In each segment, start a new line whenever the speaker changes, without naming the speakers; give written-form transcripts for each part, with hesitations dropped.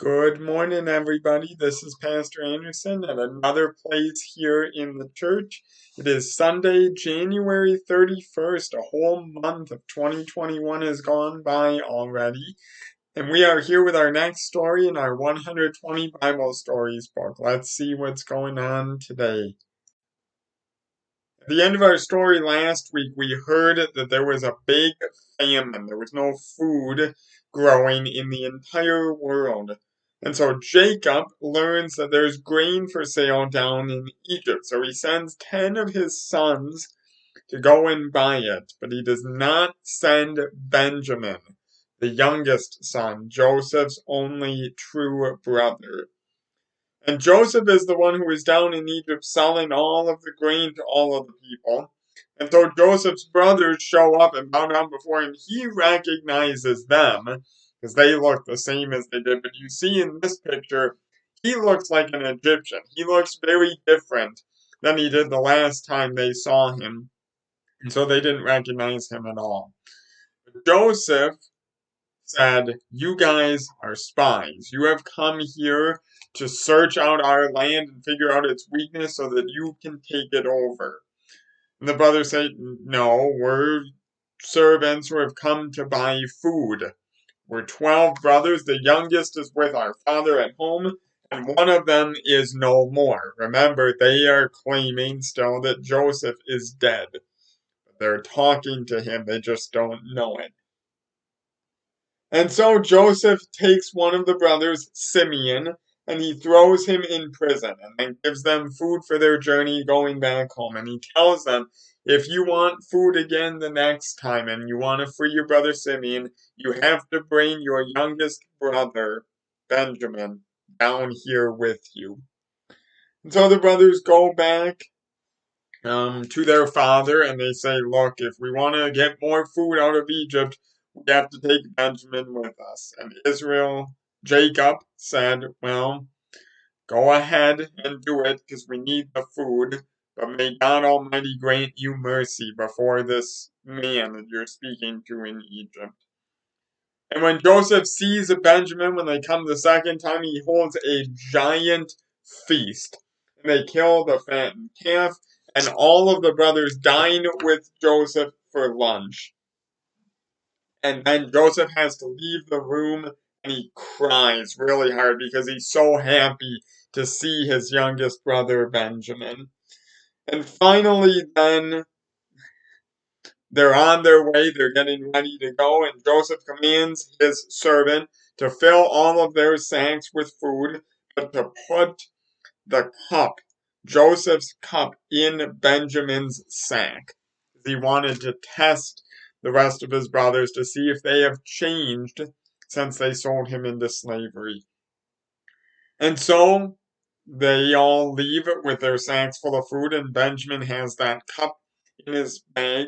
Good morning, everybody. This is Pastor Anderson at another place here in the church. It is Sunday, January 31st. A whole month of 2021 has gone by already. And we are here with our next story in our 120 Bible Stories book. Let's see what's going on today. At the end of our story last week, we heard that there was a big famine. There was no food growing in the entire world. And so Jacob learns that there's grain for sale down in Egypt. So he sends 10 of his sons to go and buy it. But he does not send Benjamin, the youngest son, Joseph's only true brother. And Joseph is the one who is down in Egypt selling all of the grain to all of the people. And so Joseph's brothers show up and bow down before him. He recognizes them because they look the same as they did. But you see in this picture, he looks like an Egyptian. He looks very different than he did the last time they saw him. And so they didn't recognize him at all. But Joseph said, "You guys are spies. You have come here to search out our land and figure out its weakness so that you can take it over." And the brothers say, "No, we're servants who have come to buy food. We're 12 brothers. The youngest is with our father at home, and one of them is no more." Remember, they are claiming still that Joseph is dead. They're talking to him, they just don't know it. And so Joseph takes one of the brothers, Simeon, and he throws him in prison and then gives them food for their journey going back home. And he tells them, if you want food again the next time and you want to free your brother Simeon, you have to bring your youngest brother, Benjamin, down here with you. And so the brothers go back to their father and they say, look, if we want to get more food out of Egypt, we have to take Benjamin with us. And Jacob said, well, go ahead and do it because we need the food, but may God Almighty grant you mercy before this man that you're speaking to in Egypt. And when Joseph sees Benjamin, when they come the second time, he holds a giant feast. And they kill the fattened calf, and all of the brothers dine with Joseph for lunch. And then Joseph has to leave the room, and he cries really hard because he's so happy to see his youngest brother, Benjamin. And finally, then, they're on their way, they're getting ready to go, and Joseph commands his servant to fill all of their sacks with food, but to put the cup, Joseph's cup, in Benjamin's sack. He wanted to test the rest of his brothers to see if they have changed since they sold him into slavery. And so they all leave with their sacks full of food, and Benjamin has that cup in his bag.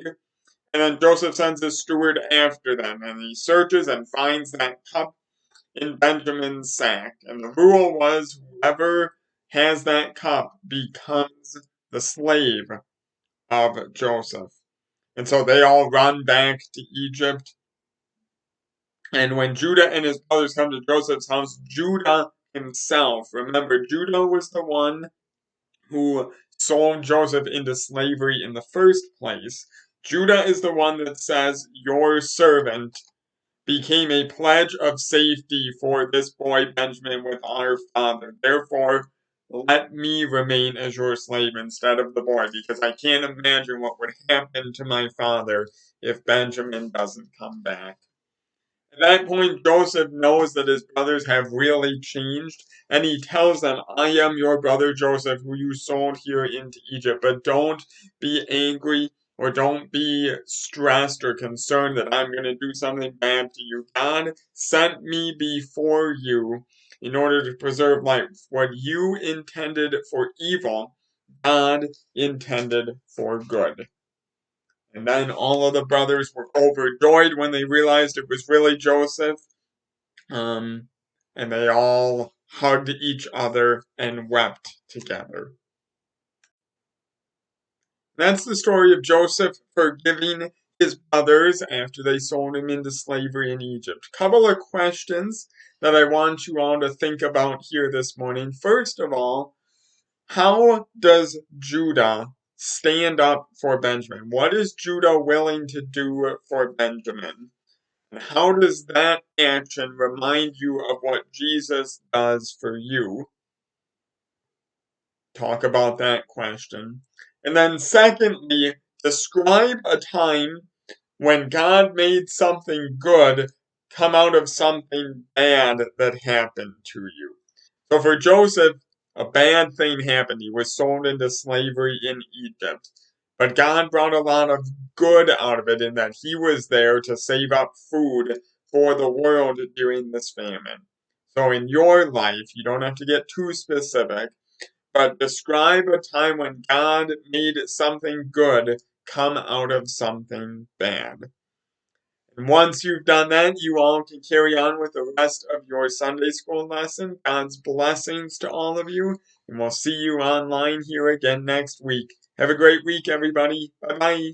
And then Joseph sends his steward after them, and he searches and finds that cup in Benjamin's sack. And the rule was whoever has that cup becomes the slave of Joseph. And so they all run back to Egypt. And when Judah and his brothers come to Joseph's house, Judah himself, remember, Judah was the one who sold Joseph into slavery in the first place. Judah is the one that says, your servant became a pledge of safety for this boy Benjamin with our father. Therefore, let me remain as your slave instead of the boy, because I can't imagine what would happen to my father if Benjamin doesn't come back. At that point, Joseph knows that his brothers have really changed, and he tells them, I am your brother Joseph, who you sold here into Egypt, but don't be angry or don't be stressed or concerned that I'm going to do something bad to you. God sent me before you in order to preserve life. What you intended for evil, God intended for good. And then all of the brothers were overjoyed when they realized it was really Joseph. And they all hugged each other and wept together. That's the story of Joseph forgiving his brothers after they sold him into slavery in Egypt. Couple of questions that I want you all to think about here this morning. First of all, how does Judah stand up for Benjamin? What is Judah willing to do for Benjamin? And how does that action remind you of what Jesus does for you? Talk about that question. And then secondly, describe a time when God made something good come out of something bad that happened to you. So for Joseph, a bad thing happened. He was sold into slavery in Egypt. But God brought a lot of good out of it in that he was there to save up food for the world during this famine. So in your life, you don't have to get too specific, but describe a time when God made something good come out of something bad. And once you've done that, you all can carry on with the rest of your Sunday school lesson. God's blessings to all of you, and we'll see you online here again next week. Have a great week, everybody. Bye-bye.